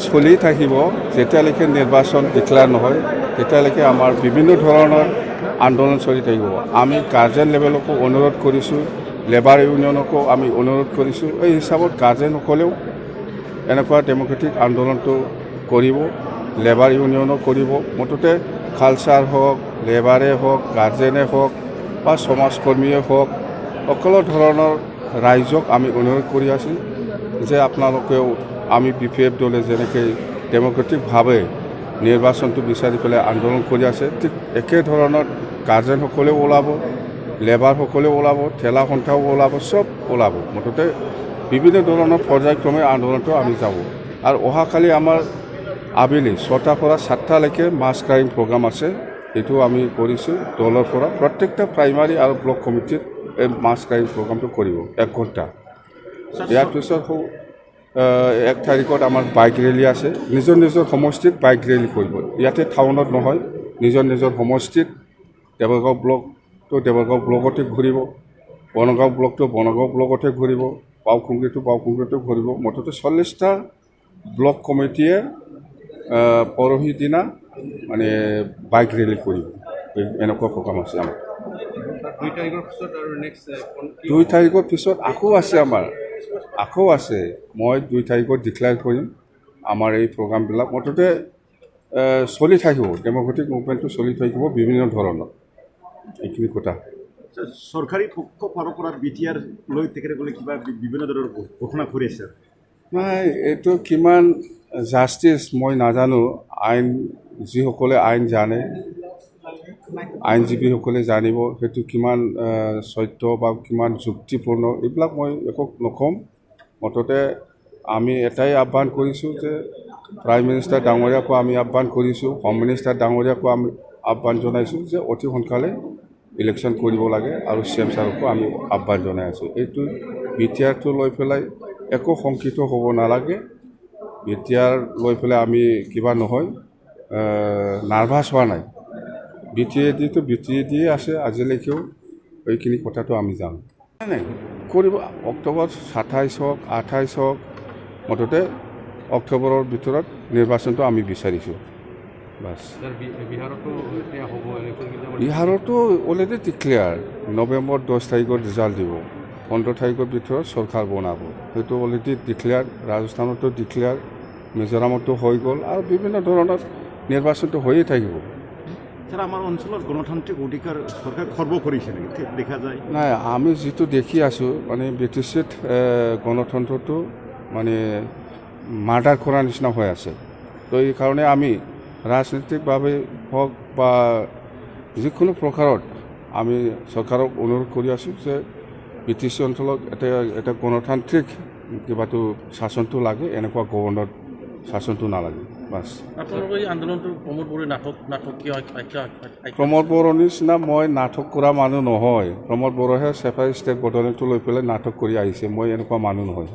চলি থাকিব যেতিয়ালৈকে নিৰ্বাচন ডিক্লেয়াৰ নহয় তেতিয়ালৈকে আমাৰ বিভিন্ন ধৰণৰ আন্দোলন চলি থাকিব। আমি গাৰ্জেন লেভেলকো অনুৰোধ কৰিছোঁ, লেবাৰ ইউনিয়নকো আমি অনুৰোধ কৰিছোঁ। এই হিচাপত গাৰ্জেনসকলেও এনেকুৱা ডেম'ক্ৰেটিক আন্দোলনটো কৰিব, লেবাৰ ইউনিয়নো কৰিব। মুঠতে কালচাৰ হওক, লেবাৰে হওক, গাৰ্জেনে হওক বা সমাজকৰ্মীয়ে হওক, সকলো ধৰণৰ ৰাইজক আমি অনুৰোধ কৰি আছোঁ যে আপোনালোকেও আমি BPF দলে যেনেকৈ ডেম'ক্ৰেটিকভাৱে নিৰ্বাচনটো বিচাৰি পেলাই আন্দোলন কৰি আছে, ঠিক একে ধৰণৰ গাৰ্জেনসকলেও ওলাব, লেবাৰসকলেও ওলাব, ঠেলা সন্থাও ওলাব, চব ওলাব। মুঠতে বিভিন্ন ধৰণৰ পৰ্যায়ক্ৰমে আন্দোলনটো আমি যাব। আৰু অহাকালি আমাৰ আবেলি 6টাৰ পৰা 7টালৈকে মাছ ক্ৰাইম প্ৰগ্ৰাম আছে। এইটো আমি কৰিছোঁ দলৰ পৰা প্ৰত্যেকটা প্ৰাইমাৰী আৰু ব্লক কমিটিত এই মাছ ক্ৰাইম প্ৰগ্ৰামটো কৰিব 1 ঘণ্টা। ইয়াৰ পিছত 1 তাৰিখত আমাৰ বাইক ৰেলী আছে। নিজৰ নিজৰ সমষ্টিত বাইক ৰেলী কৰিব। ইয়াতে টাউনত নহয়, নিজৰ নিজৰ সমষ্টিত। দেৱৰগাঁও ব্লকটো দেৱৰগাঁও ব্লকতে ঘূৰিব, বনগাঁও ব্লকটো বনগাঁও ব্লকতে ঘূৰিব, বাওকুংগ্ৰীটো বাওকুংগ্ৰীটো ঘূৰিব। মুঠতে 40টা ব্লক কমিটিয়ে পৰহি দিনা মানে বাইক ৰেলী কৰিব। এনেকুৱা প্ৰগ্ৰাম আছে আমাৰ। 2 তাৰিখৰ পিছত আকৌ আছে আমাৰ, আকৌ আছে। মই 2 তাৰিখত ডিক্লেয়াৰ কৰিম আমাৰ এই প্ৰগ্ৰামবিলাক। মুঠতে চলি থাকিব, ডেম'ক্ৰেটিক মুভমেণ্টটো চলি থাকিব বিভিন্ন ধৰণৰ। এইখিনি কথা। চৰকাৰী পক্ষ ফালৰ পৰা BTR লৈ তেখেতসকলে কিবা বিভিন্ন ধৰণৰ ঘোষণা কৰি আছে। নাই, এইটো কিমান জাষ্টিছ মই নাজানো। আইন যিসকলে আইন জানে, আইনজীৱীসকলে জানিব সেইটো কিমান সত্য বা কিমান যুক্তিপূৰ্ণ, এইবিলাক মই একো নক'ম। মুঠতে আমি এটাই আহ্বান কৰিছোঁ যে প্ৰাইম মিনিষ্টাৰ ডাঙৰীয়াকো আমি আহ্বান কৰিছোঁ, হোম মিনিষ্টাৰ ডাঙৰীয়াকো আমি আহ্বান জনাইছোঁ যে অতি সোনকালে ইলেকশ্যন কৰিব লাগে। আৰু CM ছাৰকো আমি আহ্বান জনাই আছোঁ। এইটো BTRটো লৈ পেলাই একো শংকিত হ'ব নালাগে। BTR লৈ পেলাই আমি কিবা নহয়, নাৰ্ভাছ হোৱা নাই। BTAD আছে আজিলৈকেও। এইখিনি কথাটো আমি জানো। নাই কৰিব, অক্টোবৰ 27 হওক 28 হওক, মুঠতে অক্টোবৰৰ ভিতৰত নিৰ্বাচনটো আমি বিচাৰিছোঁ। বাছ। বিহাৰতো অলৰেডি ডিক্লেয়াৰ। নৱেম্বৰ 10 তাৰিখত ৰিজাল্ট দিব, 15 তাৰিখৰ ভিতৰত চৰকাৰ বনাব। সেইটো অলৰেডি ডিক্লেয়াৰ। ৰাজস্থানতো ডিক্লেয়াৰ, মিজোৰামতো হৈ গ'ল, আৰু বিভিন্ন ধৰণৰ নিৰ্বাচনটো হৈয়ে থাকিব। ছাৰ, আমাৰ অঞ্চলত গণতান্ত্ৰিক অধিকাৰ চৰকাৰ খৰ্ব কৰিছে নেকি দেখা যায়? নাই, আমি যিটো দেখি আছোঁ মানে BTCত গণতন্ত্ৰটো মানে মাৰ্ডাৰ কৰাৰ নিচিনা হৈ আছে। তো এই কাৰণে আমি ৰাজনৈতিকভাৱে হওক বা যিকোনো প্ৰকাৰত আমি চৰকাৰক অনুৰোধ কৰি আছোঁ যে BTC অঞ্চলত এটা গণতান্ত্ৰিক কিবাটো শাসনটো লাগে, এনেকুৱা গভৰ্ণৰ শাসনটো নালাগে। বাছ। আপোনালোকৰ এই আন্দোলনটো প্ৰমোদ বড়োৱে নাটক কিয়? প্ৰমোদ বড়োৰ নিচিনা মই নাটক কৰা মানুহ নহয়। প্ৰমোদ বড়োহে চেফাৰী ষ্টেট বটলিংটো লৈ পেলাই নাটক কৰি আহিছে। মই এনেকুৱা মানুহ নহয়।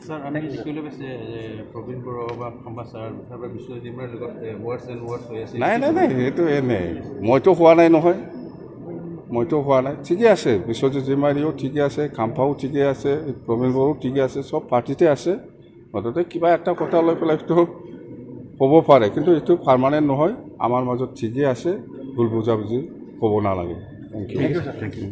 ছাৰ, আমি দেখিবলৈ পাইছে যে প্ৰবীণ বড়ো বা সম্বাদ ছাৰ তাৰপৰা বিশ্বজিৎ জিম্বাৰ লগত ৱাৰ্ডছ এণ্ড ৱাৰ্ডছ হৈ আছে। নাই, সেইটো এনেই। মইতো হোৱা নাই নহয়, মইতো হোৱা নাই। ঠিকে আছে, বিশ্বজিৎ জিম্বাৰীও ঠিকে আছে, কাম্পাও ঠিকে আছে, প্ৰবীণ বড়োও ঠিকে আছে, চব পাৰ্টিতে আছে। মুঠতে কিবা এটা কথা লৈ পেলাইতো হ'ব পাৰে, কিন্তু এইটো পাৰ্মানেণ্ট নহয়। আমাৰ মাজত ঠিকেই আছে, ভুল বুজাবুজি হ'ব নালাগে। Thank U.